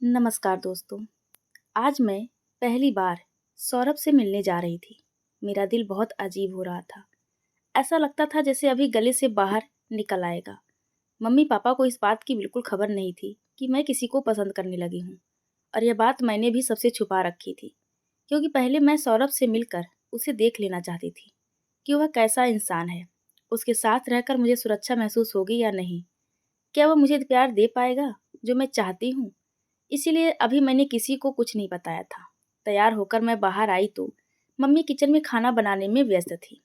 नमस्कार दोस्तों। आज मैं पहली बार सौरभ से मिलने जा रही थी। मेरा दिल बहुत अजीब हो रहा था। ऐसा लगता था जैसे अभी गले से बाहर निकल आएगा। मम्मी पापा को इस बात की बिल्कुल खबर नहीं थी कि मैं किसी को पसंद करने लगी हूँ। और यह बात मैंने भी सबसे छुपा रखी थी, क्योंकि पहले मैं सौरभ से मिलकर उसे देख लेना चाहती थी कि वह कैसा इंसान है। उसके साथ रहकर मुझे सुरक्षा महसूस होगी या नहीं। क्या वह मुझे प्यार दे पाएगा जो मैं चाहती हूँ। इसीलिए अभी मैंने किसी को कुछ नहीं बताया था। तैयार होकर मैं बाहर आई तो मम्मी किचन में खाना बनाने में व्यस्त थी।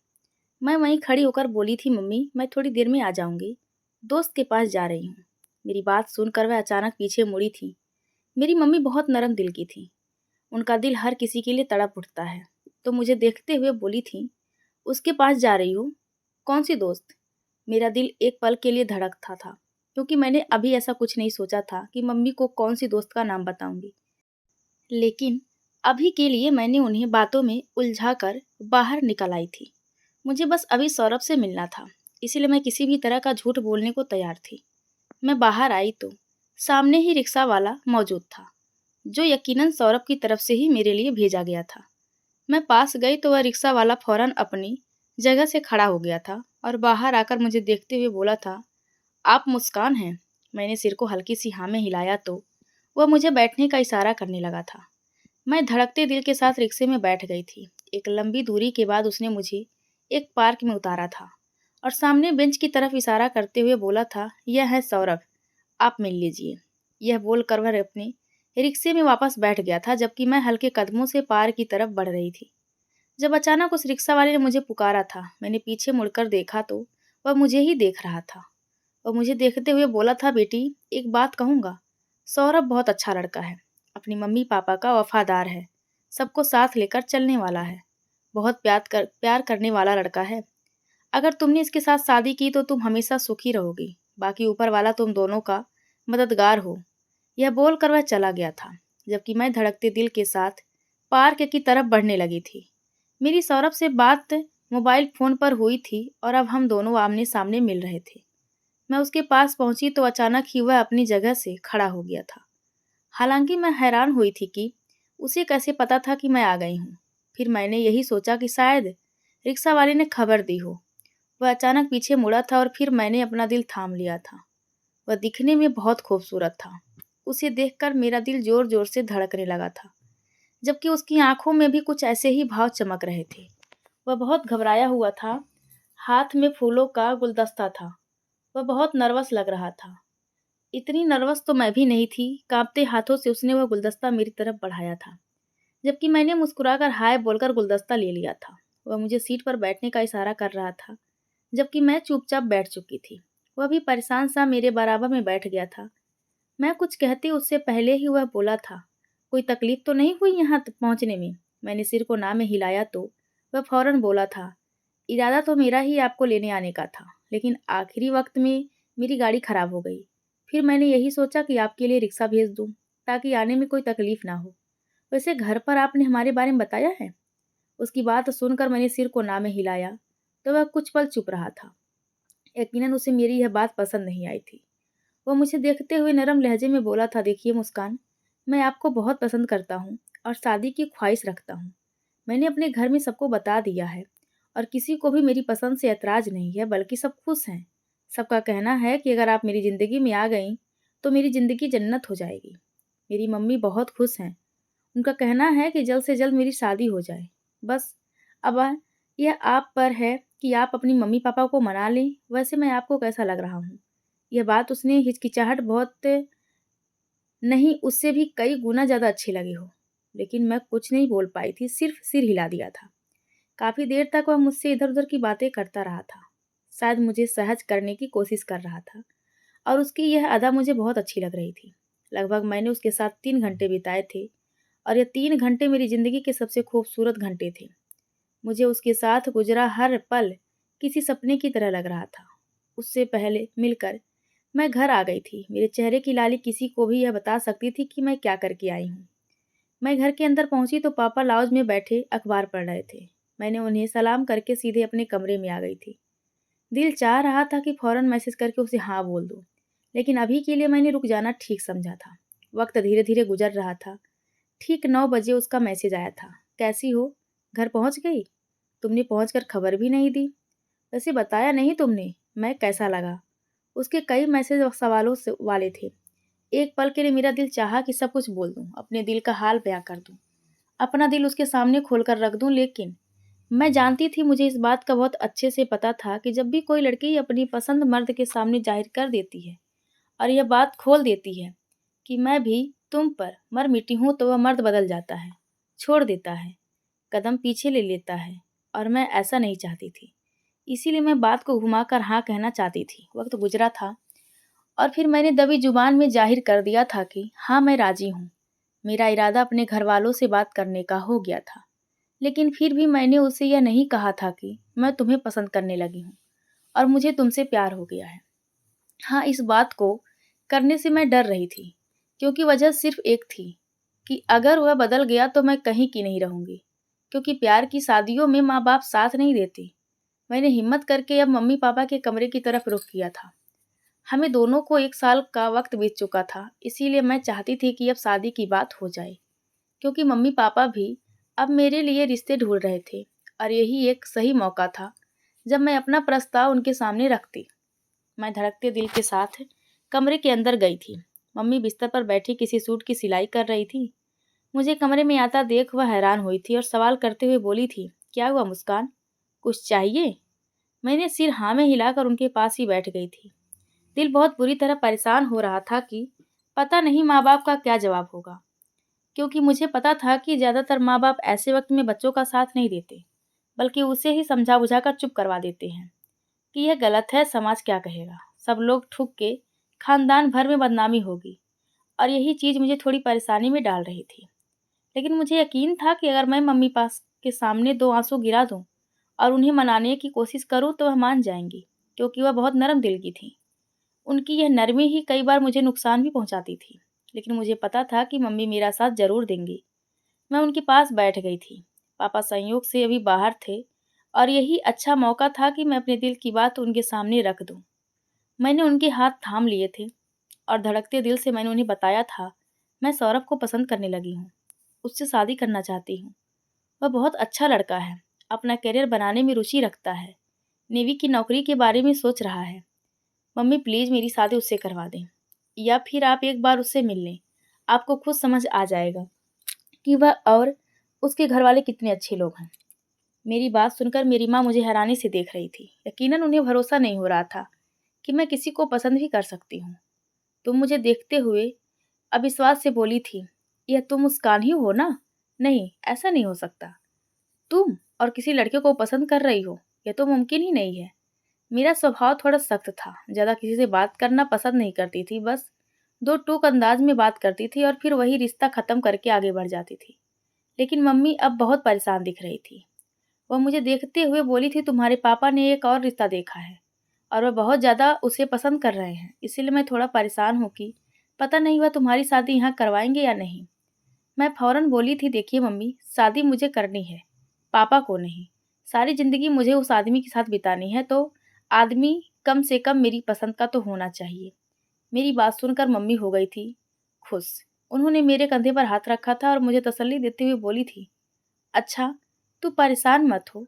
मैं वहीं खड़ी होकर बोली थी, मम्मी मैं थोड़ी देर में आ जाऊंगी, दोस्त के पास जा रही हूँ। मेरी बात सुनकर वह अचानक पीछे मुड़ी थी। मेरी मम्मी बहुत नरम दिल की थी। उनका दिल हर किसी के लिए तड़प उठता है। तो मुझे देखते हुए बोली थी, उसके पास जा रही हूँ? कौन सी दोस्त? मेरा दिल एक पल के लिए धड़कता था, क्योंकि मैंने अभी ऐसा कुछ नहीं सोचा था कि मम्मी को कौन सी दोस्त का नाम बताऊंगी। लेकिन अभी के लिए मैंने उन्हें बातों में उलझा कर बाहर निकल आई थी। मुझे बस अभी सौरभ से मिलना था, इसीलिए मैं किसी भी तरह का झूठ बोलने को तैयार थी। मैं बाहर आई तो सामने ही रिक्शा वाला मौजूद था, जो यकीनन सौरभ की तरफ से ही मेरे लिए भेजा गया था। मैं पास गई तो वह रिक्शा वाला फौरन अपनी जगह से खड़ा हो गया था और बाहर आकर मुझे देखते हुए बोला था, आप मुस्कान हैं? मैंने सिर को हल्की सी हाँ में हिलाया तो वह मुझे बैठने का इशारा करने लगा था। मैं धड़कते दिल के साथ रिक्शे में बैठ गई थी। एक लंबी दूरी के बाद उसने मुझे एक पार्क में उतारा था और सामने बेंच की तरफ इशारा करते हुए बोला था, यह है सौरभ, आप मिल लीजिए। यह बोलकर वह अपने रिक्शे में वापस बैठ गया था, जबकि मैं हल्के कदमों से पार्क की तरफ बढ़ रही थी। जब अचानक उस रिक्शा वाले ने मुझे पुकारा था, मैंने पीछे मुड़कर देखा तो वह मुझे ही देख रहा था। और मुझे देखते हुए बोला था, बेटी एक बात कहूँगा, सौरभ बहुत अच्छा लड़का है, अपनी मम्मी पापा का वफादार है, सबको साथ लेकर चलने वाला है, बहुत प्यार करने वाला लड़का है। अगर तुमने इसके साथ शादी की तो तुम हमेशा सुखी रहोगी, बाकी ऊपर वाला तुम दोनों का मददगार हो। यह बोलकर वह चला गया था, जबकि मैं धड़कते दिल के साथ पार्क की तरफ बढ़ने लगी थी। मेरी सौरभ से बात मोबाइल फोन पर हुई थी और अब हम दोनों आमने सामने मिल रहे थे। मैं उसके पास पहुंची तो अचानक ही वह अपनी जगह से खड़ा हो गया था। हालांकि मैं हैरान हुई थी कि उसे कैसे पता था कि मैं आ गई हूँ। फिर मैंने यही सोचा कि शायद रिक्शा वाले ने खबर दी हो। वह अचानक पीछे मुड़ा था और फिर मैंने अपना दिल थाम लिया था। वह दिखने में बहुत खूबसूरत था। उसे देखकर मेरा दिल जोर जोर से धड़कने लगा था, जबकि उसकी आंखों में भी कुछ ऐसे ही भाव चमक रहे थे। वह बहुत घबराया हुआ था। हाथ में फूलों का गुलदस्ता था। वह बहुत नर्वस लग रहा था। इतनी नर्वस तो मैं भी नहीं थी। कांपते हाथों से उसने वह गुलदस्ता मेरी तरफ बढ़ाया था, जबकि मैंने मुस्कुराकर हाय बोलकर गुलदस्ता ले लिया था। वह मुझे सीट पर बैठने का इशारा कर रहा था, जबकि मैं चुपचाप बैठ चुकी थी। वह भी परेशान सा मेरे बराबर में बैठ गया था। मैं कुछ कहती उससे पहले ही वह बोला था, कोई तकलीफ तो नहीं हुई यहाँ तक पहुँचने में? मैंने सिर को ना में हिलाया तो वह फौरन बोला था, इरादा तो मेरा ही आपको लेने आने का था, लेकिन आखिरी वक्त में मेरी गाड़ी खराब हो गई। फिर मैंने यही सोचा कि आपके लिए रिक्शा भेज दूं, ताकि आने में कोई तकलीफ ना हो। वैसे घर पर आपने हमारे बारे में बताया है? उसकी बात सुनकर मैंने सिर को ना में हिलाया तो वह कुछ पल चुप रहा था। यकीनन उसे मेरी यह बात पसंद नहीं आई थी। वह मुझे देखते हुए नरम लहजे में बोला था, देखिए मुस्कान, मैं आपको बहुत पसंद करता हूँ और शादी की ख्वाहिश रखता हूँ। मैंने अपने घर में सबको बता दिया है और किसी को भी मेरी पसंद से ऐतराज नहीं है, बल्कि सब खुश हैं। सबका कहना है कि अगर आप मेरी ज़िंदगी में आ गईं तो मेरी ज़िंदगी जन्नत हो जाएगी। मेरी मम्मी बहुत खुश हैं। उनका कहना है कि जल्द से जल्द मेरी शादी हो जाए। बस अब यह आप पर है कि आप अपनी मम्मी पापा को मना लें। वैसे मैं आपको कैसा लग रहा हूँ? यह बात उसने हिचकिचाहट बहुत नहीं, उससे भी कई गुना ज़्यादा अच्छी लगी हो। लेकिन मैं कुछ नहीं बोल पाई थी, सिर्फ सिर हिला दिया था। काफ़ी देर तक वह मुझसे इधर-उधर की बातें करता रहा था। शायद मुझे सहज करने की कोशिश कर रहा था और उसकी यह अदा मुझे बहुत अच्छी लग रही थी। लगभग मैंने उसके साथ 3 घंटे बिताए थे और ये 3 घंटे मेरी ज़िंदगी के सबसे खूबसूरत घंटे थे। मुझे उसके साथ गुज़रा हर पल किसी सपने की तरह लग रहा था। उससे पहले मिलकर मैं घर आ गई थी। मेरे चेहरे की लाली किसी को भी यह बता सकती थी कि मैं क्या करके आई हूँ। मैं घर के अंदर पहुंची तो पापा लाउंज में बैठे अखबार पढ़ रहे थे। मैंने उन्हें सलाम करके सीधे अपने कमरे में आ गई थी। दिल चाह रहा था कि फौरन मैसेज करके उसे हाँ बोल दूं, लेकिन अभी के लिए मैंने रुक जाना ठीक समझा था। वक्त धीरे धीरे गुजर रहा था। ठीक 9 बजे उसका मैसेज आया था, कैसी हो, घर पहुंच गई? तुमने पहुंचकर खबर भी नहीं दी। वैसे बताया नहीं तुमने, मैं कैसा लगा। उसके कई मैसेज और सवालों से वाले थे। एक पल के लिए मेरा दिल चाहा कि सब कुछ बोल दूं, अपने दिल का हाल बयां कर दूं, अपना दिल उसके सामने खोलकर रख दूं, लेकिन मैं जानती थी, मुझे इस बात का बहुत अच्छे से पता था कि जब भी कोई लड़की अपनी पसंद मर्द के सामने जाहिर कर देती है और यह बात खोल देती है कि मैं भी तुम पर मर मिटी हूं, तो वह मर्द बदल जाता है, छोड़ देता है, कदम पीछे ले लेता है। और मैं ऐसा नहीं चाहती थी, इसीलिए मैं बात को घुमाकर हाँ कहना चाहती थी। वक्त गुजरा था और फिर मैंने दबी जुबान में जाहिर कर दिया था कि हाँ, मैं राजी हूँ। मेरा इरादा अपने घर वालों से बात करने का हो गया था, लेकिन फिर भी मैंने उसे यह नहीं कहा था कि मैं तुम्हें पसंद करने लगी हूँ और मुझे तुमसे प्यार हो गया है। हाँ, इस बात को करने से मैं डर रही थी, क्योंकि वजह सिर्फ एक थी कि अगर वह बदल गया तो मैं कहीं की नहीं रहूंगी, क्योंकि प्यार की शादियों में माँ बाप साथ नहीं देते। मैंने हिम्मत करके अब मम्मी पापा के कमरे की तरफ रुख किया था। हमें दोनों को 1 साल का वक्त बीत चुका था, इसीलिए मैं चाहती थी कि अब शादी की बात हो जाए, क्योंकि मम्मी पापा भी अब मेरे लिए रिश्ते ढूंढ रहे थे और यही एक सही मौका था जब मैं अपना प्रस्ताव उनके सामने रखती। मैं धड़कते दिल के साथ कमरे के अंदर गई थी। मम्मी बिस्तर पर बैठी किसी सूट की सिलाई कर रही थी। मुझे कमरे में आता देख वह हैरान हुई थी और सवाल करते हुए बोली थी, क्या हुआ मुस्कान, कुछ चाहिए? मैंने सिर हाँ में हिलाकर उनके पास ही बैठ गई थी। दिल बहुत बुरी तरह परेशान हो रहा था कि पता नहीं माँ बाप का क्या जवाब होगा, क्योंकि मुझे पता था कि ज़्यादातर माँ बाप ऐसे वक्त में बच्चों का साथ नहीं देते, बल्कि उसे ही समझा बुझाकर चुप करवा देते हैं कि यह गलत है, समाज क्या कहेगा, सब लोग ठुक के खानदान भर में बदनामी होगी। और यही चीज़ मुझे थोड़ी परेशानी में डाल रही थी। लेकिन मुझे यकीन था कि अगर मैं मम्मी पास के सामने 2 आंसू गिरा दूं और उन्हें मनाने की कोशिश करूं तो वह मान जाएंगी, क्योंकि वह बहुत नरम दिल की थी। उनकी यह नरमी ही कई बार मुझे नुकसान भी पहुंचाती थी, लेकिन मुझे पता था कि मम्मी मेरा साथ जरूर देंगी। मैं उनके पास बैठ गई थी। पापा संयोग से अभी बाहर थे और यही अच्छा मौका था कि मैं अपने दिल की बात उनके सामने रख दूं। मैंने उनके हाथ थाम लिए थे और धड़कते दिल से मैंने उन्हें बताया था, मैं सौरभ को पसंद करने लगी हूँ, उससे शादी करना चाहती हूँ। वह बहुत अच्छा लड़का है, अपना करियर बनाने में रुचि रखता है, नेवी की नौकरी के बारे में सोच रहा है। मम्मी प्लीज़ मेरी शादी उससे करवा दें, या फिर आप एक बार उससे मिल लें, आपको खुद समझ आ जाएगा कि वह और उसके घर वाले कितने अच्छे लोग हैं। मेरी बात सुनकर मेरी माँ मुझे हैरानी से देख रही थी। यकीनन उन्हें भरोसा नहीं हो रहा था कि मैं किसी को पसंद भी कर सकती हूँ। तुम मुझे देखते हुए अविश्वास से बोली थी, यह तुम मुस्कान ही हो ना? नहीं, ऐसा नहीं हो सकता। तुम और किसी लड़के को पसंद कर रही हो, यह तो मुमकिन ही नहीं है। मेरा स्वभाव थोड़ा सख्त था, ज़्यादा किसी से बात करना पसंद नहीं करती थी, बस दो टूक अंदाज में बात करती थी और फिर वही रिश्ता ख़त्म करके आगे बढ़ जाती थी। लेकिन मम्मी अब बहुत परेशान दिख रही थी। वह मुझे देखते हुए बोली थी, तुम्हारे पापा ने एक और रिश्ता देखा है और वह बहुत ज़्यादा उसे पसंद कर रहे हैं, इसीलिए मैं थोड़ा परेशान हूँ कि पता नहीं वह तुम्हारी शादी यहाँ करवाएंगे या नहीं। मैं फ़ौरन बोली थी, देखिए मम्मी, शादी मुझे करनी है, पापा को नहीं। सारी ज़िंदगी मुझे उस आदमी के साथ बितानी है, तो आदमी कम से कम मेरी पसंद का तो होना चाहिए। मेरी बात सुनकर मम्मी हो गई थी खुश। उन्होंने मेरे कंधे पर हाथ रखा था और मुझे तसल्ली देते हुए बोली थी, अच्छा, तू परेशान मत हो,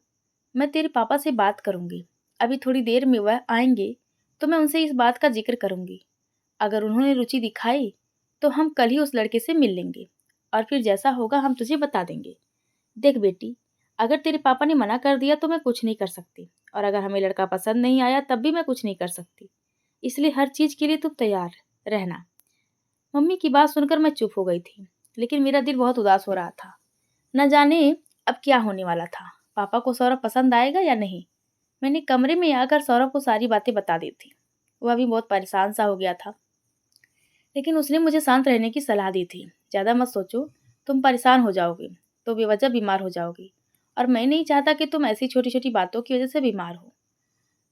मैं तेरे पापा से बात करूँगी। अभी थोड़ी देर में वह आएंगे तो मैं उनसे इस बात का जिक्र करूँगी। अगर उन्होंने रुचि दिखाई तो हम कल ही उस लड़के से मिल लेंगे और फिर जैसा होगा हम तुझे बता देंगे। देख बेटी, अगर तेरे पापा ने मना कर दिया तो मैं कुछ नहीं कर सकती, और अगर हमें लड़का पसंद नहीं आया तब भी मैं कुछ नहीं कर सकती। इसलिए हर चीज़ के लिए तुम तैयार रहना। मम्मी की बात सुनकर मैं चुप हो गई थी, लेकिन मेरा दिल बहुत उदास हो रहा था। न जाने अब क्या होने वाला था, पापा को सौरभ पसंद आएगा या नहीं। मैंने कमरे में आकर सौरभ को सारी बातें बता दी थी। वह भी बहुत परेशान सा हो गया था, लेकिन उसने मुझे शांत रहने की सलाह दी थी। ज़्यादा मत सोचो, तुम परेशान हो जाओगे तो बेवजह बीमार हो जाओगी, और मैं नहीं चाहता कि तुम ऐसी छोटी छोटी बातों की वजह से बीमार हो।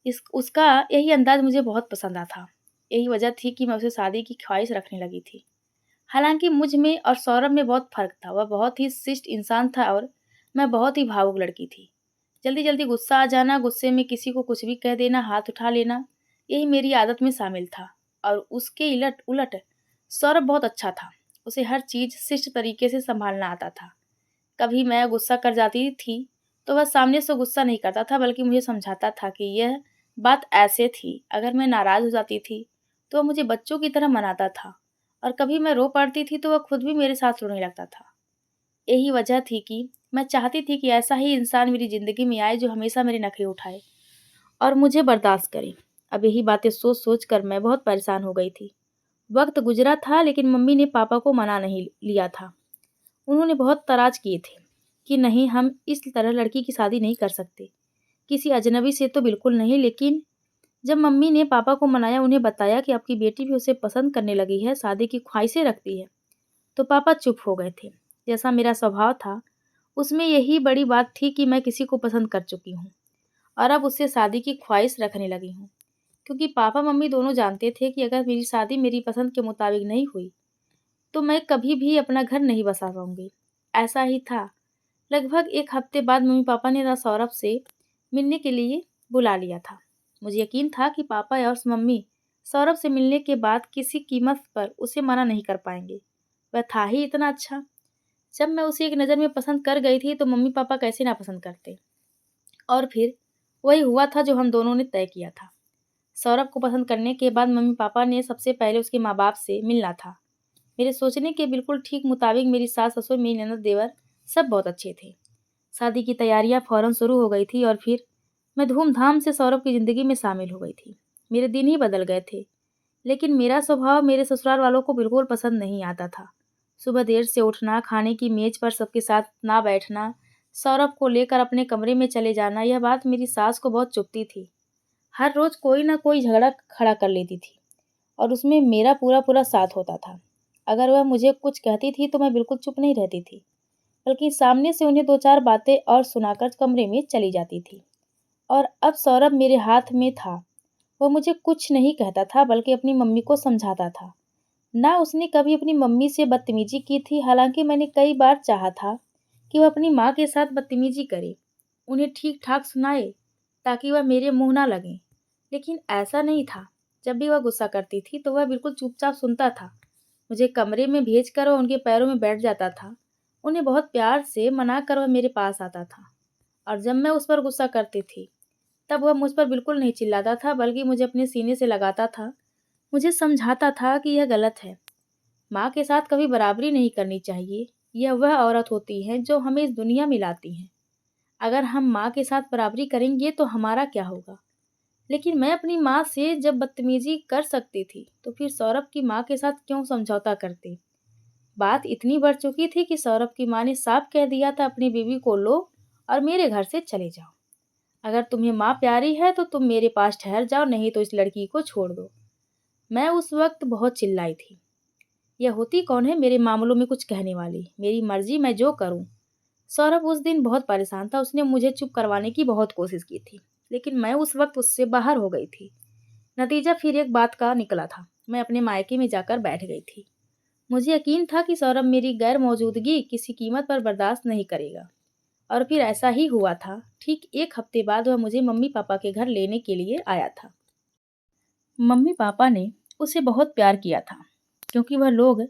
इस उसका यही अंदाज मुझे बहुत पसंद आता था। यही वजह थी कि मैं उसे शादी की ख्वाहिश रखने लगी थी। हालांकि मुझ में और सौरभ में बहुत फर्क था। वह बहुत ही शिष्ट इंसान था और मैं बहुत ही भावुक लड़की थी। जल्दी जल्दी गुस्सा आ जाना, गुस्से में किसी को कुछ भी कह देना, हाथ उठा लेना, यही मेरी आदत में शामिल था। और उसके उलट उलट सौरभ बहुत अच्छा था। उसे हर चीज़ शिष्ट तरीके से सँभालना आता था। कभी मैं गुस्सा कर जाती थी, तो वह सामने से गुस्सा नहीं करता था बल्कि मुझे समझाता था कि यह बात ऐसे थी। अगर मैं नाराज़ हो जाती थी, तो वह मुझे बच्चों की तरह मनाता था और कभी मैं रो पड़ती थी, तो वह खुद भी मेरे साथ रोने लगता था। यही वजह थी कि मैं चाहती थी कि ऐसा ही इंसान मेरी ज़िंदगी में आए जो हमेशा मेरे नखरे उठाए और मुझे बर्दाश्त करे। अब यही बातें सोच-सोच कर मैं बहुत परेशान हो गई थी। वक़्त गुज़रा था लेकिन मम्मी ने पापा को मना नहीं लिया था। उन्होंने बहुत तराज किए थे कि नहीं, हम इस तरह लड़की की शादी नहीं कर सकते। किसी अजनबी से तो बिल्कुल नहीं। लेकिन जब मम्मी ने पापा को मनाया, उन्हें बताया कि आपकी बेटी भी उसे पसंद करने लगी है, शादी की ख्वाहिशें रखती है, तो पापा चुप हो गए थे। जैसा मेरा स्वभाव था, उसमें यही बड़ी बात थी कि मैं किसी को पसंद कर चुकी हूँ और अब उससे शादी की ख्वाहिश रखने लगी हूँ। क्योंकि पापा मम्मी दोनों जानते थे कि अगर मेरी शादी मेरी पसंद के मुताबिक नहीं हुई, तो मैं कभी भी अपना घर नहीं बसा पाऊंगी। ऐसा ही था। लगभग 1 हफ्ते बाद मम्मी पापा ने ना सौरभ से मिलने के लिए बुला लिया था। मुझे यकीन था कि पापा और मम्मी सौरभ से मिलने के बाद किसी कीमत पर उसे मना नहीं कर पाएंगे। वह था ही इतना अच्छा। जब मैं उसे एक नज़र में पसंद कर गई थी, तो मम्मी पापा कैसे ना पसंद करते। और फिर वही हुआ था जो हम दोनों ने तय किया था। सौरभ को पसंद करने के बाद मम्मी पापा ने सबसे पहले उसके माँ बाप से मिलना था। मेरे सोचने के बिल्कुल ठीक मुताबिक मेरी सास ससुर, मेरी ननद देवर सब बहुत अच्छे थे। शादी की तैयारियां फौरन शुरू हो गई थी और फिर मैं धूमधाम से सौरभ की ज़िंदगी में शामिल हो गई थी। मेरे दिन ही बदल गए थे। लेकिन मेरा स्वभाव मेरे ससुराल वालों को बिल्कुल पसंद नहीं आता था। सुबह देर से उठना, खाने की मेज पर सबके साथ ना बैठना, सौरभ को लेकर अपने कमरे में चले जाना, यह बात मेरी सास को बहुत चुभती थी। हर रोज़ कोई ना कोई झगड़ा खड़ा कर लेती थी और उसमें मेरा पूरा पूरा साथ होता था। अगर वह मुझे कुछ कहती थी तो मैं बिल्कुल चुप नहीं रहती थी, बल्कि सामने से उन्हें 2-4 बातें और सुनाकर कमरे में चली जाती थी। और अब सौरभ मेरे हाथ में था। वह मुझे कुछ नहीं कहता था बल्कि अपनी मम्मी को समझाता था। ना उसने कभी अपनी मम्मी से बदतमीजी की थी, हालांकि मैंने कई बार चाहा था कि वह अपनी माँ के साथ बदतमीजी करे, उन्हें ठीक-ठाक सुनाए ताकि वह मेरे मुँह ना लगें। लेकिन ऐसा नहीं था। जब भी वह गुस्सा करती थी तो वह बिल्कुल चुपचाप सुनता था। मुझे कमरे में भेजकर वह उनके पैरों में बैठ जाता था। उन्हें बहुत प्यार से मनाकर वह मेरे पास आता था और जब मैं उस पर गुस्सा करती थी, तब वह मुझ पर बिल्कुल नहीं चिल्लाता था बल्कि मुझे अपने सीने से लगाता था। मुझे समझाता था कि यह गलत है। माँ के साथ कभी बराबरी नहीं करनी चाहिए। यह वह औरत होती है जो हमें इस दुनिया में लाती हैं। अगर हम माँ के साथ बराबरी करेंगे तो हमारा क्या होगा? लेकिन मैं अपनी माँ से जब बदतमीजी कर सकती थी, तो फिर सौरभ की माँ के साथ क्यों समझौता करती? बात इतनी बढ़ चुकी थी कि सौरभ की माँ ने साफ कह दिया था, अपनी बीवी को लो और मेरे घर से चले जाओ। अगर तुम्हें माँ प्यारी है तो तुम मेरे पास ठहर जाओ, नहीं तो इस लड़की को छोड़ दो। मैं उस वक्त बहुत चिल्लाई थी। यह होती कौन है मेरे मामलों में कुछ कहने वाली? मेरी मर्जी, मैं जो करूं। सौरभ उस दिन बहुत परेशान था। उसने मुझे चुप करवाने की बहुत कोशिश की थी, लेकिन मैं उस वक्त उससे बाहर हो गई थी। नतीजा फिर एक बात का निकला था। मैं अपने मायके में जाकर बैठ गई थी। मुझे यकीन था कि सौरभ मेरी गैर मौजूदगी किसी कीमत पर बर्दाश्त नहीं करेगा और फिर ऐसा ही हुआ था। ठीक 1 हफ्ते बाद वह मुझे मम्मी पापा के घर लेने के लिए आया था। मम्मी पापा ने उसे बहुत प्यार किया था क्योंकि वह लोग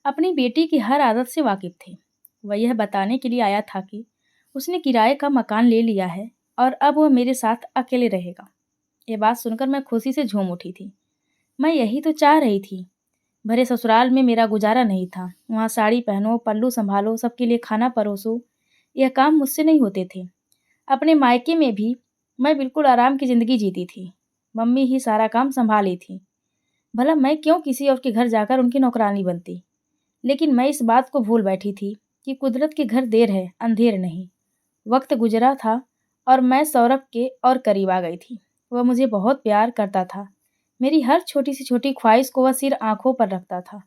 अपनी बेटी की हर आदत से वाकिफ थे। वह यह बताने के लिए आया था कि उसने किराए का मकान ले लिया है और अब वह मेरे साथ अकेले रहेगा। ये बात सुनकर मैं खुशी से झूम उठी थी। मैं यही तो चाह रही थी। भरे ससुराल में मेरा गुजारा नहीं था। वहाँ साड़ी पहनो, पल्लू संभालो, सबके लिए खाना परोसो, यह काम मुझसे नहीं होते थे। अपने मायके में भी मैं बिल्कुल आराम की ज़िंदगी जीती थी। मम्मी ही सारा काम संभाली थी। भला मैं क्यों किसी और के घर जाकर उनकी नौकरानी बनती? लेकिन मैं इस बात को भूल बैठी थी कि कुदरत के घर देर है, अंधेर नहीं। वक्त गुजरा था और मैं सौरभ के और करीब आ गई थी। वह मुझे बहुत प्यार करता था। मेरी हर छोटी सी छोटी ख्वाहिश को वह सिर आंखों पर रखता था।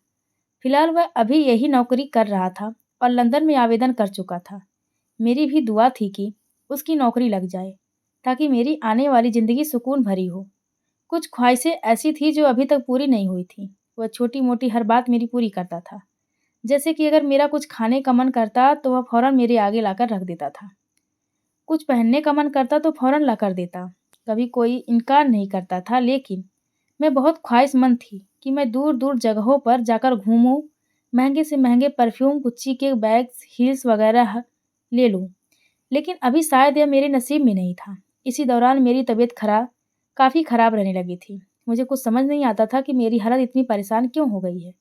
फिलहाल वह अभी यही नौकरी कर रहा था और लंदन में आवेदन कर चुका था। मेरी भी दुआ थी कि उसकी नौकरी लग जाए ताकि मेरी आने वाली ज़िंदगी सुकून भरी हो। कुछ ख्वाहिशें ऐसी थी जो अभी तक पूरी नहीं हुई थी। वह छोटी-मोटी हर बात मेरी पूरी करता था। जैसे कि अगर मेरा कुछ खाने का मन करता तो वह फ़ौरन मेरे आगे लाकर रख देता था। कुछ पहनने का मन करता तो फ़ौरन लाकर देता। कभी कोई इनकार नहीं करता था, लेकिन मैं बहुत ख्वाहिशमंद थी कि मैं दूर-दूर जगहों पर जाकर घूमूं, महंगे से महंगे परफ्यूम, गुच्ची के बैग्स, हील्स वगैरह ले लूँ। लेकिन अभी शायद यह मेरे नसीब में नहीं था। इसी दौरान मेरी तबीयत काफ़ी खराब रहने लगी थी। मुझे कुछ समझ नहीं आता था कि मेरी हालत इतनी परेशान क्यों हो गई है।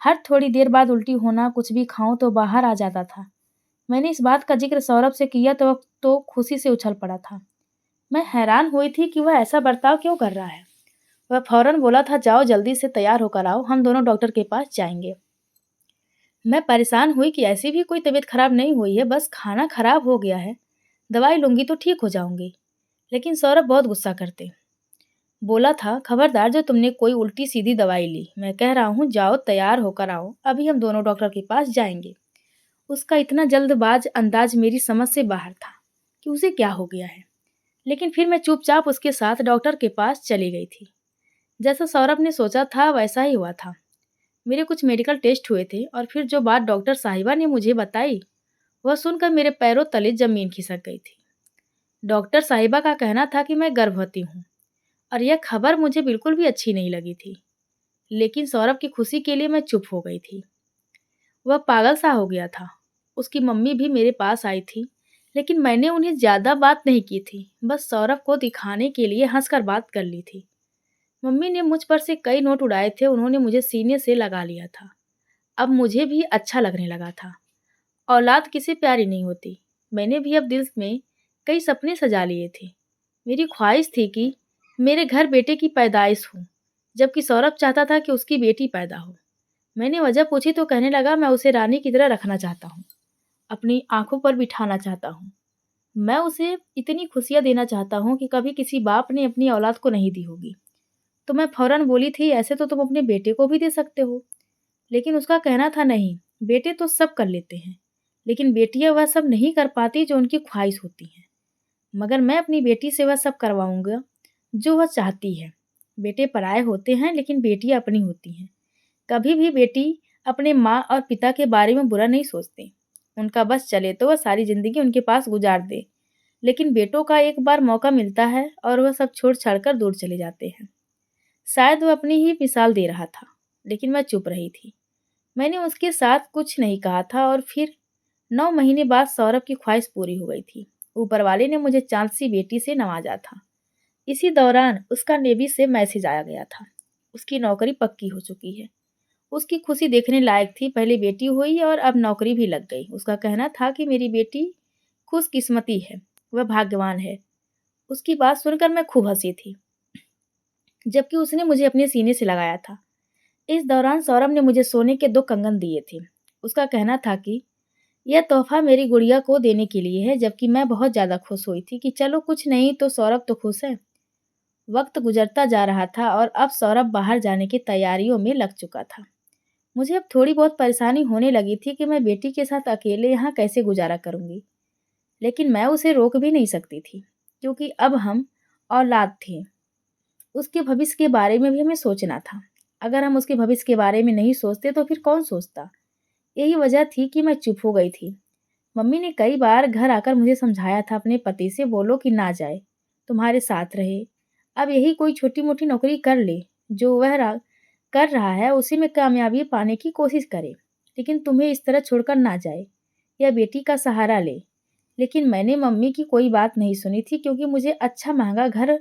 हर थोड़ी देर बाद उल्टी होना, कुछ भी खाऊं तो बाहर आ जाता था। मैंने इस बात का जिक्र सौरभ से किया तो वह तो खुशी से उछल पड़ा था। मैं हैरान हुई थी कि वह ऐसा बर्ताव क्यों कर रहा है। वह फौरन बोला था, जाओ जल्दी से तैयार होकर आओ, हम दोनों डॉक्टर के पास जाएंगे। मैं परेशान हुई कि ऐसी भी कोई तबीयत खराब नहीं हुई है, बस खाना खराब हो गया है। दवाई लूंगी तो ठीक हो जाऊंगी। लेकिन सौरभ बहुत गुस्सा करते। बोला था, खबरदार जो तुमने कोई उल्टी सीधी दवाई ली। मैं कह रहा हूँ जाओ तैयार होकर आओ, अभी हम दोनों डॉक्टर के पास जाएंगे। उसका इतना जल्दबाज अंदाज मेरी समझ से बाहर था कि उसे क्या हो गया है। लेकिन फिर मैं चुपचाप उसके साथ डॉक्टर के पास चली गई थी। जैसा सौरभ ने सोचा था वैसा ही हुआ था। मेरे कुछ मेडिकल टेस्ट हुए थे और फिर जो बात डॉक्टर साहिबा ने मुझे बताई वह सुनकर मेरे पैरों तले जमीन खिसक गई थी। डॉक्टर साहिबा का कहना था कि मैं गर्भवती हूँ और यह खबर मुझे बिल्कुल भी अच्छी नहीं लगी थी। लेकिन सौरभ की खुशी के लिए मैं चुप हो गई थी। वह पागल सा हो गया था। उसकी मम्मी भी मेरे पास आई थी, लेकिन मैंने उन्हें ज़्यादा बात नहीं की थी। बस सौरभ को दिखाने के लिए हंसकर बात कर ली थी। मम्मी ने मुझ पर से कई नोट उड़ाए थे, उन्होंने मुझे सीने से लगा लिया था। अब मुझे भी अच्छा लगने लगा था। औलाद किसे प्यारी नहीं होती। मैंने भी अब दिल में कई सपने सजा लिए थे। मेरी ख्वाहिश थी कि मेरे घर बेटे की पैदाइश हो, जबकि सौरभ चाहता था कि उसकी बेटी पैदा हो। मैंने वजह पूछी तो कहने लगा, मैं उसे रानी की तरह रखना चाहता हूँ, अपनी आंखों पर बिठाना चाहता हूँ। मैं उसे इतनी खुशियाँ देना चाहता हूँ कि कभी किसी बाप ने अपनी औलाद को नहीं दी होगी। तो मैं फौरन बोली थी, ऐसे तो तुम अपने बेटे को भी दे सकते हो। लेकिन उसका कहना था, नहीं, बेटे तो सब कर लेते हैं, लेकिन बेटियां वह सब नहीं कर पाती जो उनकी ख्वाहिश होती हैं। मगर मैं अपनी बेटी से वह सब करवाऊंगा जो वह चाहती है। बेटे पराए होते हैं लेकिन बेटियां अपनी होती हैं। कभी भी बेटी अपने माँ और पिता के बारे में बुरा नहीं सोचती। उनका बस चले तो वह सारी जिंदगी उनके पास गुजार दे। लेकिन बेटों का एक बार मौका मिलता है और वह सब छोड़ छाड़ कर दूर चले जाते हैं। शायद वह अपनी ही मिसाल दे रहा था, लेकिन मैं चुप रही थी। मैंने उसके साथ कुछ नहीं कहा था और फिर 9 महीने बाद सौरभ की ख्वाहिश पूरी हो गई थी। ऊपर वाले ने मुझे चांद सी बेटी से नवाजा था। इसी दौरान उसका नेवी से मैसेज आया गया था। उसकी नौकरी पक्की हो चुकी है। उसकी खुशी देखने लायक थी। पहले बेटी हुई और अब नौकरी भी लग गई। उसका कहना था कि मेरी बेटी खुशकिस्मती है, वह भाग्यवान है। उसकी बात सुनकर मैं खूब हंसी थी, जबकि उसने मुझे अपने सीने से लगाया था। इस दौरान सौरभ ने मुझे सोने के 2 कंगन दिए थे। उसका कहना था कि यह तोहफा मेरी गुड़िया को देने के लिए है, जबकि मैं बहुत ज़्यादा खुश हुई थी कि चलो कुछ नहीं तो सौरभ तो खुश है। वक्त गुजरता जा रहा था और अब सौरभ बाहर जाने की तैयारियों में लग चुका था। मुझे अब थोड़ी बहुत परेशानी होने लगी थी कि मैं बेटी के साथ अकेले यहाँ कैसे गुजारा करूँगी। लेकिन मैं उसे रोक भी नहीं सकती थी, क्योंकि अब हम औलाद थे। उसके भविष्य के बारे में भी हमें सोचना था। अगर हम उसके भविष्य के बारे में नहीं सोचते तो फिर कौन सोचता। यही वजह थी कि मैं चुप हो गई थी। मम्मी ने कई बार घर आकर मुझे समझाया था, अपने पति से बोलो कि ना जाए, तुम्हारे साथ रहे। अब यही कोई छोटी मोटी नौकरी कर ले, जो वह कर रहा है उसी में कामयाबी पाने की कोशिश करे, लेकिन तुम्हें इस तरह छोड़कर ना जाए, या बेटी का सहारा ले। लेकिन मैंने मम्मी की कोई बात नहीं सुनी थी, क्योंकि मुझे अच्छा महंगा घर,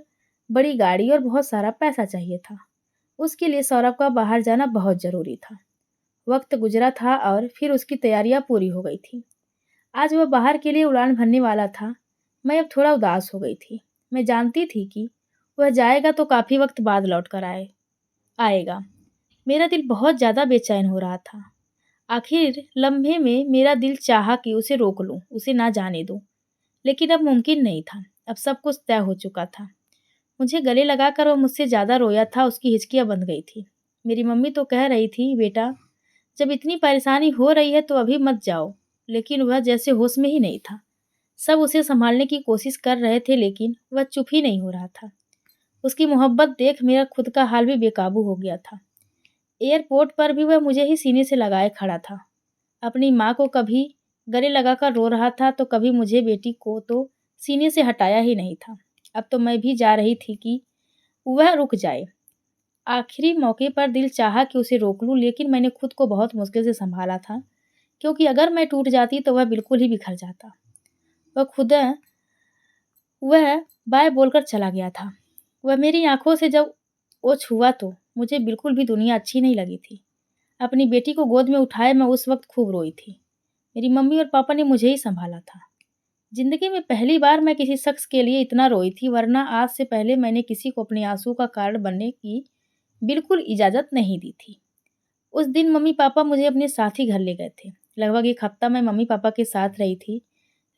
बड़ी गाड़ी और बहुत सारा पैसा चाहिए था। उसके लिए सौरभ का बाहर जाना बहुत ज़रूरी था। वक्त गुजरा था और फिर उसकी तैयारियां पूरी हो गई थी। आज वह बाहर के लिए उड़ान भरने वाला था। मैं अब थोड़ा उदास हो गई थी। मैं जानती थी कि वह जाएगा तो काफ़ी वक्त बाद लौट कर आएगा। मेरा दिल बहुत ज़्यादा बेचैन हो रहा था। आखिर लम्हे में मेरा दिल चाहा कि उसे रोक लूं, उसे ना जाने दूं, लेकिन अब मुमकिन नहीं था। अब सब कुछ तय हो चुका था। मुझे गले लगाकर वह मुझसे ज़्यादा रोया था। उसकी हिचकियाँ बंध गई थी। मेरी मम्मी तो कह रही थी, बेटा जब इतनी परेशानी हो रही है तो अभी मत जाओ। लेकिन वह जैसे होश में ही नहीं था। सब उसे संभालने की कोशिश कर रहे थे, लेकिन वह चुप ही नहीं हो रहा था। उसकी मोहब्बत देख मेरा खुद का हाल भी बेकाबू हो गया था। एयरपोर्ट पर भी वह मुझे ही सीने से लगाए खड़ा था। अपनी माँ को कभी गले लगाकर रो रहा था तो कभी मुझे, बेटी को तो सीने से हटाया ही नहीं था। अब तो मैं भी जा रही थी कि वह रुक जाए। आखिरी मौके पर दिल चाहा कि उसे रोक लूँ, लेकिन मैंने खुद को बहुत मुश्किल से सँभाला था, क्योंकि अगर मैं टूट जाती तो वह बिल्कुल ही बिखर जाता। वह खुदा वह बाय बोलकर चला गया था। वह मेरी आँखों से जब ओझ हुआ तो मुझे बिल्कुल भी दुनिया अच्छी नहीं लगी थी। अपनी बेटी को गोद में उठाए मैं उस वक़्त खूब रोई थी। मेरी मम्मी और पापा ने मुझे ही सँभाला था। ज़िंदगी में पहली बार मैं किसी शख़्स के लिए इतना रोई थी, वरना आज से पहले मैंने किसी को अपने आँसू का कारण बनने की बिल्कुल इजाज़त नहीं दी थी। उस दिन मम्मी-पापा मुझे अपने साथ ही घर ले गए थे। लगभग 1 हफ़्ता मैं मम्मी-पापा के साथ रही थी,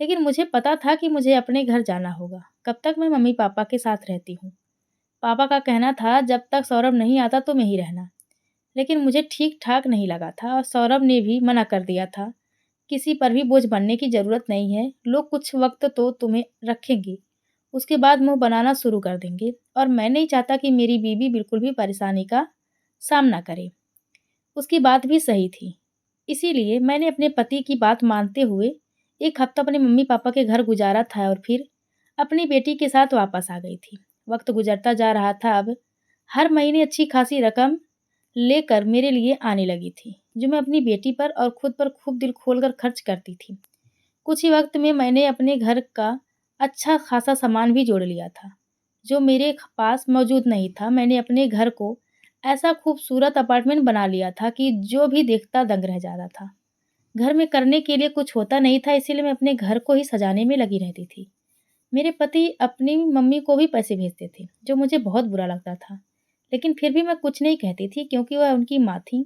लेकिन मुझे पता था कि मुझे अपने घर जाना होगा। कब तक मैं मम्मी-पापा के साथ रहती हूँ? पापा का कहना था जब तक सौरभ नहीं आता तुम यहीं रहना। लेकिन मुझे ठीक-ठाक नहीं लगा था और सौरभ ने भी मना कर दिया था। किसी पर भी बोझ बनने की ज़रूरत नहीं है, लोग कुछ वक़्त तो तुम्हें रखेंगे, उसके बाद मुँह बनाना शुरू कर देंगे और मैं नहीं चाहता कि मेरी बीवी बिल्कुल भी परेशानी का सामना करे। उसकी बात भी सही थी। इसीलिए मैंने अपने पति की बात मानते हुए 1 हफ्ता अपने मम्मी-पापा के घर गुज़ारा था और फिर अपनी बेटी के साथ वापस आ गई थी। वक़्त गुज़रता जा रहा था अब, हर महीने अच्छी खासी रकम लेकर मेरे लिए आने लगी थी, जो मैं अपनी बेटी पर और खुद पर खूब दिल खोलकर खर्च करती थी। कुछ ही वक़्त में मैंने अपने घर का अच्छा खासा सामान भी जोड़ लिया था, जो मेरे पास मौजूद नहीं था। मैंने अपने घर को ऐसा खूबसूरत अपार्टमेंट बना लिया था कि जो भी देखता दंग रह जाता था। घर में करने के लिए कुछ होता नहीं था, इसीलिए मैं अपने घर को ही सजाने में लगी रहती थी। मेरे पति अपनी मम्मी को भी पैसे भेजते थे, जो मुझे बहुत बुरा लगता था। लेकिन फिर भी मैं कुछ नहीं कहती थी, क्योंकि वह उनकी माँ थीं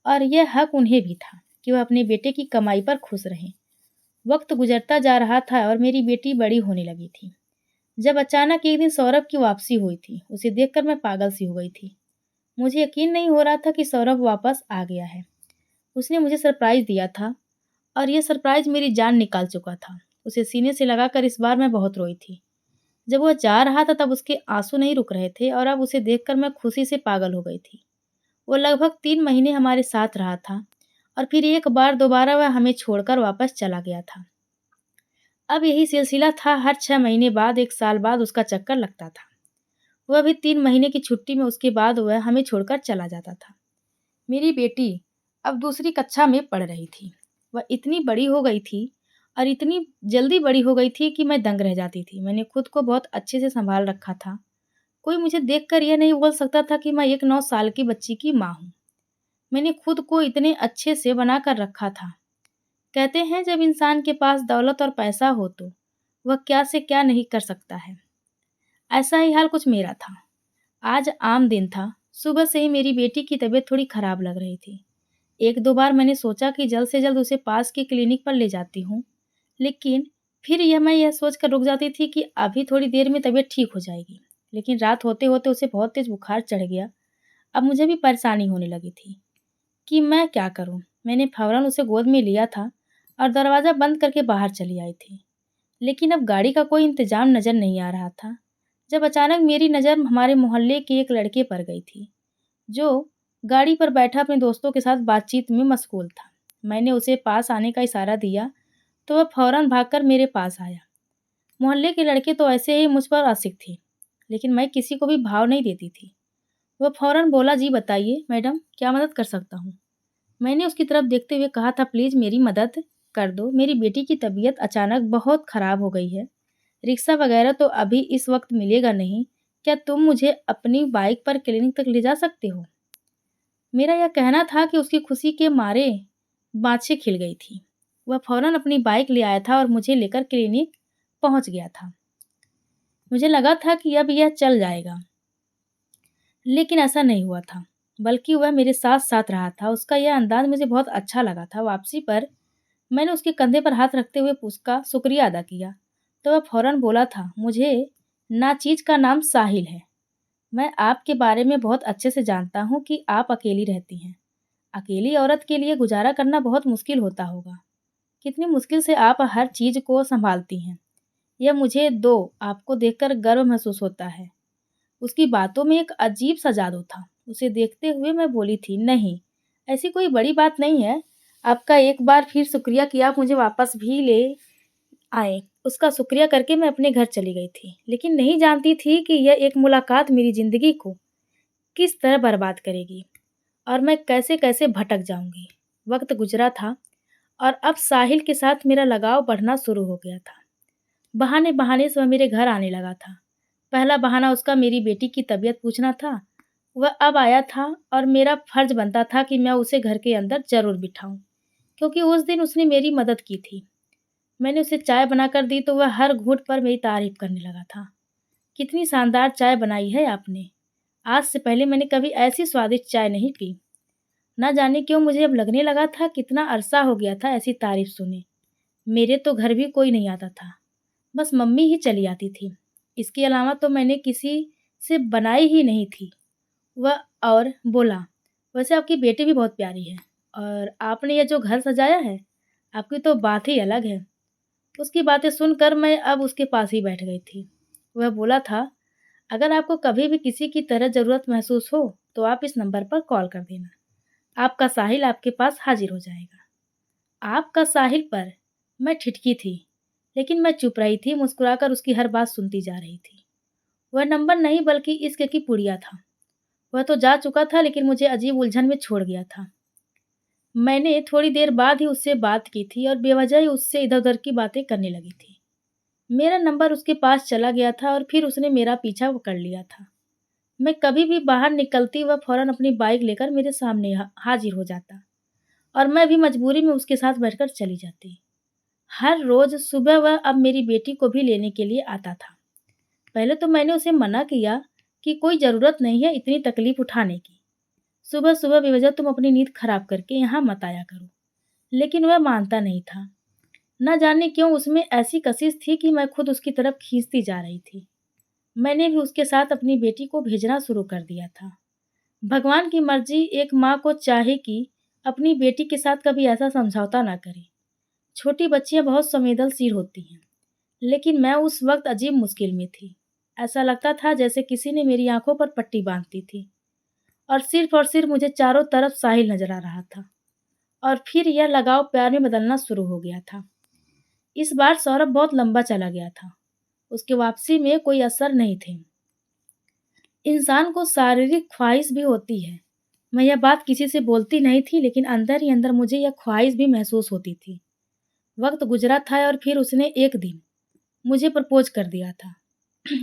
और यह हक उन्हें भी था कि वह अपने बेटे की कमाई पर खुश रहें। वक़्त गुज़रता जा रहा था और मेरी बेटी बड़ी होने लगी थी। जब अचानक एक दिन सौरभ की वापसी हुई थी, उसे देखकर मैं पागल सी हो गई थी। मुझे यकीन नहीं हो रहा था कि सौरभ वापस आ गया है। उसने मुझे सरप्राइज़ दिया था और ये सरप्राइज़ मेरी जान निकाल चुका था। उसे सीने से लगाकर इस बार मैं बहुत रोई थी। जब वह जा रहा था तब उसके आँसू नहीं रुक रहे थे और अब उसे देखकर मैं खुशी से पागल हो गई थी। वो लगभग 3 महीने हमारे साथ रहा था और फिर एक बार दोबारा वह हमें छोड़कर वापस चला गया था। अब यही सिलसिला था, हर 6 महीने बाद 1 साल बाद उसका चक्कर लगता था। वह भी 3 महीने की छुट्टी में, उसके बाद वह हमें छोड़कर चला जाता था। मेरी बेटी अब दूसरी कक्षा में पढ़ रही थी। वह इतनी बड़ी हो गई थी और इतनी जल्दी बड़ी हो गई थी कि मैं दंग रह जाती थी। मैंने खुद को बहुत अच्छे से सँभाल रखा था। कोई मुझे देखकर यह नहीं बोल सकता था कि मैं एक 9 साल की बच्ची की माँ हूँ। मैंने खुद को इतने अच्छे से बना कर रखा था। कहते हैं जब इंसान के पास दौलत और पैसा हो तो वह क्या से क्या नहीं कर सकता है। ऐसा ही हाल कुछ मेरा था। आज आम दिन था। सुबह से ही मेरी बेटी की तबीयत थोड़ी खराब लग रही थी। 1-2 बार मैंने सोचा कि जल्द से जल्द उसे पास के क्लिनिक पर ले जाती हूँ, लेकिन फिर मैं यह सोचकर रुक जाती थी कि अभी थोड़ी देर में तबीयत ठीक हो जाएगी। लेकिन रात होते-होते उसे बहुत तेज़ बुखार चढ़ गया। अब मुझे भी परेशानी होने लगी थी कि मैं क्या करूँ? मैंने फ़ौरन उसे गोद में लिया था और दरवाज़ा बंद करके बाहर चली आई थी। लेकिन अब गाड़ी का कोई इंतज़ाम नज़र नहीं आ रहा था। जब अचानक मेरी नज़र हमारे मोहल्ले के एक लड़के पर गई थी, जो गाड़ी पर बैठा अपने दोस्तों के साथ बातचीत में मशगूल था। मैंने उसे पास आने का इशारा दिया, तो वह फ़ौरन भागकर मेरे पास आया। मोहल्ले के लड़के तो ऐसे ही मुझ पर आशिक़ थे, लेकिन मैं किसी को भी भाव नहीं देती थी। वह फ़ौरन बोला, जी बताइए मैडम, क्या मदद कर सकता हूँ? मैंने उसकी तरफ देखते हुए कहा था, प्लीज़ मेरी मदद कर दो। मेरी बेटी की तबीयत अचानक बहुत ख़राब हो गई है। रिक्शा वग़ैरह तो अभी इस वक़्त मिलेगा नहीं। क्या तुम मुझे अपनी बाइक पर क्लिनिक तक ले जा सकते हो? मेरा यह कहना था कि उसकी खुशी के मारे बाँछें खिल गई थीं। वह फ़ौरन अपनी बाइक ले आया था और मुझे लेकर क्लिनिक पहुँच गया था। मुझे लगा था कि अब यह चल जाएगा, लेकिन ऐसा नहीं हुआ था, बल्कि वह मेरे साथ-साथ रहा था। उसका यह अंदाज़ मुझे बहुत अच्छा लगा था। वापसी पर मैंने उसके कंधे पर हाथ रखते हुए उसका शुक्रिया अदा किया, तो वह फ़ौरन बोला था, मुझे नाचीज़ का नाम साहिल है। मैं आपके बारे में बहुत अच्छे से जानता हूँ कि आप अकेली रहती हैं। अकेली औरत के लिए गुज़ारा करना बहुत मुश्किल होता होगा। कितनी मुश्किल से आप हर चीज़ को सँभालती हैं। यह मुझे आपको देखकर गर्व महसूस होता है। उसकी बातों में एक अजीब-सा जादू था। उसे देखते हुए मैं बोली थी, नहीं, ऐसी कोई बड़ी बात नहीं है। आपका एक बार फिर शुक्रिया कि आप मुझे वापस भी ले आए। उसका शुक्रिया करके मैं अपने घर चली गई थी, लेकिन नहीं जानती थी कि यह एक मुलाकात मेरी ज़िंदगी को किस तरह बर्बाद करेगी और मैं कैसे-कैसे भटक जाऊँगी। वक़्त गुज़रा था और अब साहिल के साथ मेरा लगाव बढ़ना शुरू हो गया था। बहाने-बहाने से वह मेरे घर आने लगा था। पहला बहाना उसका मेरी बेटी की तबीयत पूछना था। वह अब आया था और मेरा फ़र्ज़ बनता था कि मैं उसे घर के अंदर ज़रूर बिठाऊँ, क्योंकि उस दिन उसने मेरी मदद की थी। मैंने उसे चाय बनाकर दी तो वह हर घूँट पर मेरी तारीफ़ करने लगा था। कितनी शानदार चाय बनाई है आपने। आज से पहले मैंने कभी ऐसी स्वादिष्ट चाय नहीं पी। ना जाने क्यों मुझे अब लगने लगा था कितना अरसा हो गया था ऐसी तारीफ़ सुने। मेरे तो घर भी कोई नहीं आता था, बस मम्मी ही चली आती थी। इसके अलावा तो मैंने किसी से बनाई ही नहीं थी। वह और बोला, वैसे आपकी बेटी भी बहुत प्यारी है और आपने ये जो घर सजाया है, आपकी तो बात ही अलग है। उसकी बातें सुनकर मैं अब उसके पास ही बैठ गई थी। वह बोला था, अगर आपको कभी भी किसी की तरह ज़रूरत महसूस हो, तो आप इस नंबर पर कॉल कर देना। आपका साहिल आपके पास हाज़िर हो जाएगा। आपका साहिल पर मैं ठिठकी थी, लेकिन मैं चुप रही थी, मुस्कुराकर उसकी हर बात सुनती जा रही थी। वह नंबर नहीं बल्कि इश्क की पुड़िया था। वह तो जा चुका था लेकिन मुझे अजीब उलझन में छोड़ गया था। मैंने थोड़ी देर बाद ही उससे बात की थी और बेवजह ही उससे इधर-उधर की बातें करने लगी थी। मेरा नंबर उसके पास चला गया था और फिर उसने मेरा पीछा कर लिया था। मैं कभी भी बाहर निकलती वह फ़ौरन अपनी बाइक लेकर मेरे सामने हाज़िर हो जाता और मैं भी मजबूरी में उसके साथ बैठकर चली जाती। हर रोज़ सुबह वह अब मेरी बेटी को भी लेने के लिए आता था। पहले तो मैंने उसे मना किया कि कोई ज़रूरत नहीं है इतनी तकलीफ़ उठाने की। सुबह-सुबह बेवजह तुम अपनी नींद खराब करके यहाँ मत आया करो। लेकिन वह मानता नहीं था। ना जाने क्यों उसमें ऐसी कशिश थी कि मैं खुद उसकी तरफ खींचती जा रही थी। मैंने भी उसके साथ अपनी बेटी को भेजना शुरू कर दिया था। भगवान की मर्ज़ी एक माँ को चाहे कि अपनी बेटी के साथ कभी ऐसा समझौता ना करे। छोटी बच्चियाँ बहुत संवेदनशील होती हैं, लेकिन मैं उस वक़्त अजीब मुश्किल में थी। ऐसा लगता था जैसे किसी ने मेरी आँखों पर पट्टी बाँध दी थी और सिर्फ़ मुझे चारों तरफ साहिल नज़र आ रहा था। और फिर यह लगाव प्यार में बदलना शुरू हो गया था। इस बार सौरभ बहुत लंबा चला गया था। उसकी वापसी में कोई असर नहीं थे। इंसान को शारीरिक ख्वाहिश भी होती है। मैं यह बात किसी से बोलती नहीं थी लेकिन अंदर ही अंदर मुझे यह ख्वाहिश भी महसूस होती थी। वक़्त गुज़रा था और फिर उसने एक दिन मुझे प्रपोज़ कर दिया था।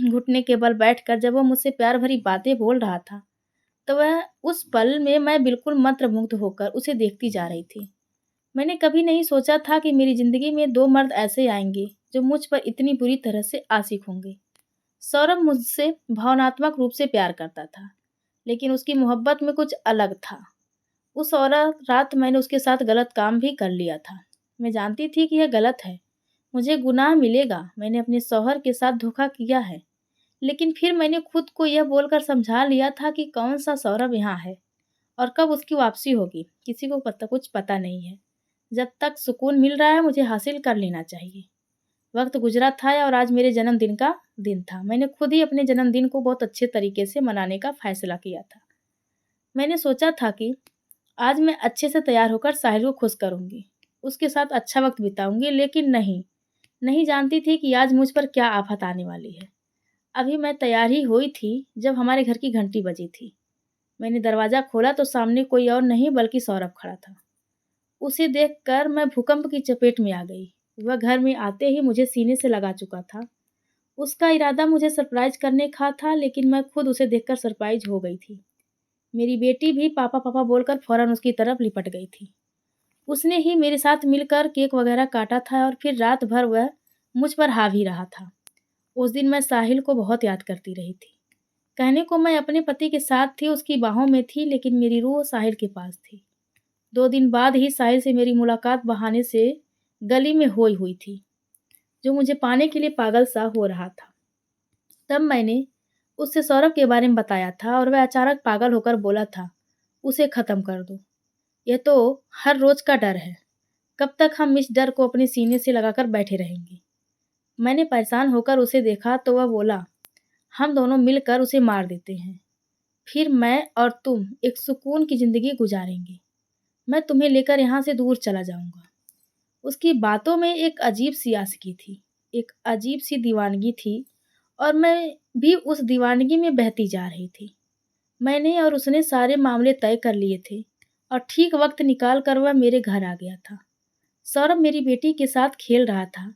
घुटने के बल बैठकर जब वह मुझसे प्यार भरी बातें बोल रहा था, तो वह उस पल में मैं बिल्कुल मंत्रमुग्ध होकर उसे देखती जा रही थी। मैंने कभी नहीं सोचा था कि मेरी ज़िंदगी में 2 मर्द ऐसे आएँगे, जो मुझ पर इतनी बुरी तरह से आशिक़ होंगे। सौरभ मुझसे भावनात्मक रूप से प्यार करता था, लेकिन उसकी मोहब्बत में कुछ अलग था। उस रात मैंने उसके साथ गलत काम भी कर लिया था। मैं जानती थी कि यह गलत है, मुझे गुनाह मिलेगा, मैंने अपने शौहर के साथ धोखा किया है। लेकिन फिर मैंने खुद को यह बोलकर समझा लिया था कि कौन-सा सौरभ यहाँ है और कब उसकी वापसी होगी, किसी को कुछ पता नहीं है। जब तक सुकून मिल रहा है मुझे हासिल कर लेना चाहिए। वक़्त गुज़रा था और आज मेरे जन्मदिन का दिन था। मैंने खुद ही अपने जन्मदिन को बहुत अच्छे तरीके से मनाने का फ़ैसला किया था। मैंने सोचा था कि आज मैं अच्छे से तैयार होकर साहिल को खुश करूँगी, उसके साथ अच्छा वक़्त बिताऊँगी, लेकिन नहीं जानती थी कि आज मुझ पर क्या आफ़त आने वाली है। अभी मैं तैयार ही हुई थी जब हमारे घर की घंटी बजी थी। मैंने दरवाज़ा खोला तो सामने कोई और नहीं बल्कि सौरभ खड़ा था। उसे देखकर मैं भूकंप की चपेट में आ गई। वह घर में आते ही मुझे सीने से लगा चुका था। उसका इरादा मुझे सरप्राइज़ करने का था, लेकिन मैं खुद उसे देखकर सरप्राइज़ हो गई थी। मेरी बेटी भी पापा पापा बोलकर फ़ौरन उसकी तरफ लिपट गई थी। उसने ही मेरे साथ मिलकर केक वगैरह काटा था और फिर रात भर वह मुझ पर हावी रहा था। उस दिन मैं साहिल को बहुत याद करती रही थी। कहने को मैं अपने पति के साथ थी, उसकी बाहों में थी, लेकिन मेरी रूह साहिल के पास थी। 2 दिन बाद ही साहिल से मेरी मुलाकात बहाने से गली में हुई थी, जो मुझे पाने के लिए पागल सा हो रहा था। तब मैंने उससे सौरभ के बारे में बताया था और वह अचानक पागल होकर बोला था, उसे ख़त्म कर दो। यह तो हर रोज़ का डर है। कब तक हम इस डर को अपने सीने से लगाकर बैठे रहेंगे? मैंने परेशान होकर उसे देखा तो वह बोला, हम दोनों मिलकर उसे मार देते हैं। फिर मैं और तुम एक सुकून की ज़िंदगी गुज़ारेंगे। मैं तुम्हें लेकर यहाँ से दूर चला जाऊँगा। उसकी बातों में एक अजीब-सी आशिकी थी, एक अजीब-सी दीवानगी थी और मैं भी उस दीवानगी में बहती जा रही थी। मैंने और उसने सारे मामले तय कर लिए थे और ठीक वक्त निकाल कर वह मेरे घर आ गया था। सौरभ मेरी बेटी के साथ खेल रहा था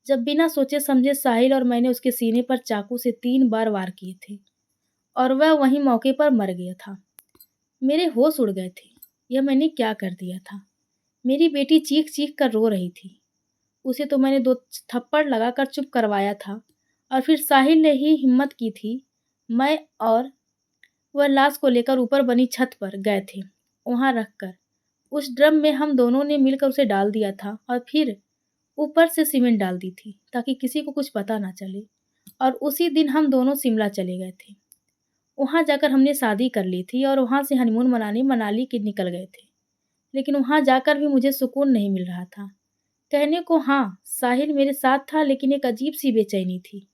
जब बिना सोचे समझे साहिल और मैंने उसके सीने पर चाकू से 3 बार वार किए थे और वह वहीं मौके पर मर गया था। मेरे होश उड़ गए थे। यह मैंने क्या कर दिया था? मेरी बेटी चीख चीख कर रो रही थी। उसे तो मैंने 2 थप्पड़ लगाकर चुप करवाया था और फिर साहिल ने ही हिम्मत की थी। मैं और वह लाश को लेकर ऊपर बनी छत पर गए थे। वहां रखकर उस ड्रम में हम दोनों ने मिलकर उसे डाल दिया था और फिर ऊपर से सीमेंट डाल दी थी ताकि किसी को कुछ पता ना चले। और उसी दिन हम दोनों शिमला चले गए थे। वहां जाकर हमने शादी कर ली थी और वहां से हनीमून मनाने मनाली के निकल गए थे। लेकिन वहां जाकर भी मुझे सुकून नहीं मिल रहा था। कहने को हाँ, साहिल मेरे साथ था, लेकिन एक अजीब सी बेचैनी थी।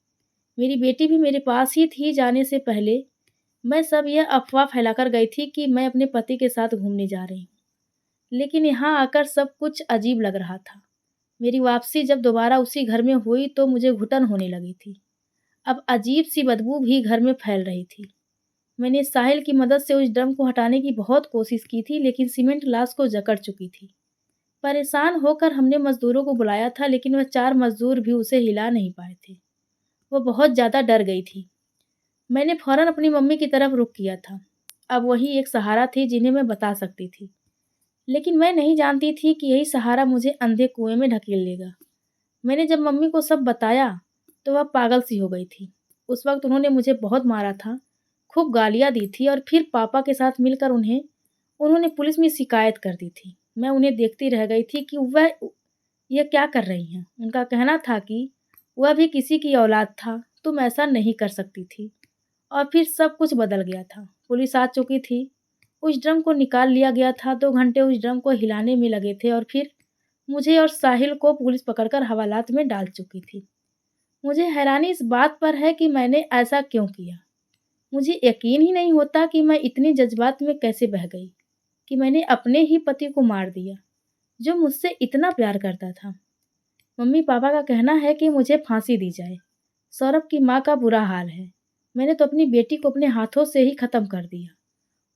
मेरी बेटी भी मेरे पास ही थी। जाने से पहले मैं सब यह अफ़वाह फैलाकर गई थी कि मैं अपने पति के साथ घूमने जा रही हूँ। लेकिन यहाँ आकर सब कुछ अजीब लग रहा था। मेरी वापसी जब दोबारा उसी घर में हुई तो मुझे घुटन होने लगी थी। अब अजीब-सी बदबू भी घर में फैल रही थी। मैंने साहिल की मदद से उस ड्रम को हटाने की बहुत कोशिश की थी, लेकिन सीमेंट लाश को जकड़ चुकी थी। परेशान होकर हमने मज़दूरों को बुलाया था, लेकिन वह 4 मज़दूर भी उसे हिला नहीं पाए थे। वो बहुत ज़्यादा डर गई थी। मैंने फ़ौरन अपनी मम्मी की तरफ रुख किया था। अब वही एक सहारा थी जिन्हें मैं बता सकती थी। लेकिन मैं नहीं जानती थी कि यही सहारा मुझे अंधे कुएं में ढकेल लेगा। मैंने जब मम्मी को सब बताया तो वह पागल सी हो गई थी। उस वक्त उन्होंने मुझे बहुत मारा था, खूब गालियाँ दी थी और फिर पापा के साथ मिलकर उन्होंने पुलिस में शिकायत कर दी थी। मैं उन्हें देखती रह गई थी कि वह ये क्या कर रही हैं। उनका कहना था कि वह भी किसी की औलाद था, तुम ऐसा नहीं कर सकती थी। और फिर सब कुछ बदल गया था। पुलिस आ चुकी थी, उस ड्रम को निकाल लिया गया था। 2 घंटे उस ड्रम को हिलाने में लगे थे और फिर मुझे और साहिल को पुलिस पकड़कर हवालात में डाल चुकी थी। मुझे हैरानी इस बात पर है कि मैंने ऐसा क्यों किया। मुझे यकीन ही नहीं होता कि मैं इतने जज्बात में कैसे बह गई कि मैंने अपने ही पति को मार दिया, जो मुझसे इतना प्यार करता था। मम्मी-पापा का कहना है कि मुझे फांसी दी जाए। सौरभ की माँ का बुरा हाल है। मैंने तो अपनी बेटी को अपने हाथों से ही ख़त्म कर दिया।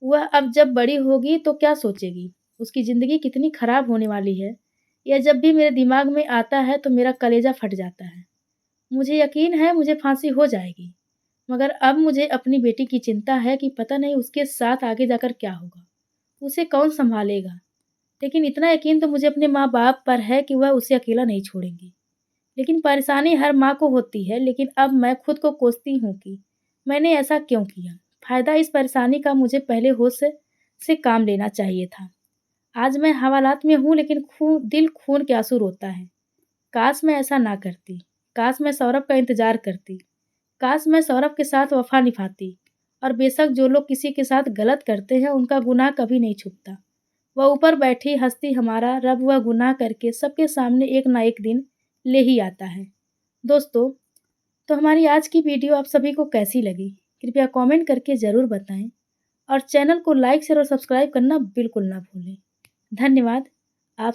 वह अब जब बड़ी होगी तो क्या सोचेगी? उसकी ज़िंदगी कितनी ख़राब होने वाली है, यह जब भी मेरे दिमाग में आता है तो मेरा कलेजा फट जाता है। मुझे यकीन है मुझे फांसी हो जाएगी, मगर अब मुझे अपनी बेटी की चिंता है कि पता नहीं उसके साथ आगे जाकर क्या होगा, उसे कौन सँभालेगा। लेकिन इतना यकीन तो मुझे अपने माँ-बाप पर है कि वह उसे अकेला नहीं छोड़ेंगे। लेकिन परेशानी हर माँ को होती है, लेकिन अब मैं खुद को कोसती हूँ कि मैंने ऐसा क्यों किया। फ़ायदा इस परेशानी का मुझे पहले होश से काम लेना चाहिए था। आज मैं हवालात में हूँ, लेकिन दिल खून के आँसू रोता है। काश मैं ऐसा ना करती। काश मैं सौरभ का इंतज़ार करती। काश मैं सौरभ के साथ वफ़ा निभाती। और बेशक जो लोग किसी के साथ गलत करते हैं, उनका गुनाह कभी नहीं छुपता। वह ऊपर बैठी हस्ती हमारा रब वह गुनाह करके सबके सामने एक ना एक दिन ले ही आता है। दोस्तों, तो हमारी आज की वीडियो आप सभी को कैसी लगी? कृपया कमेंट करके ज़रूर बताएं और चैनल को लाइक शेयर और सब्सक्राइब करना बिल्कुल ना भूलें। धन्यवाद। आप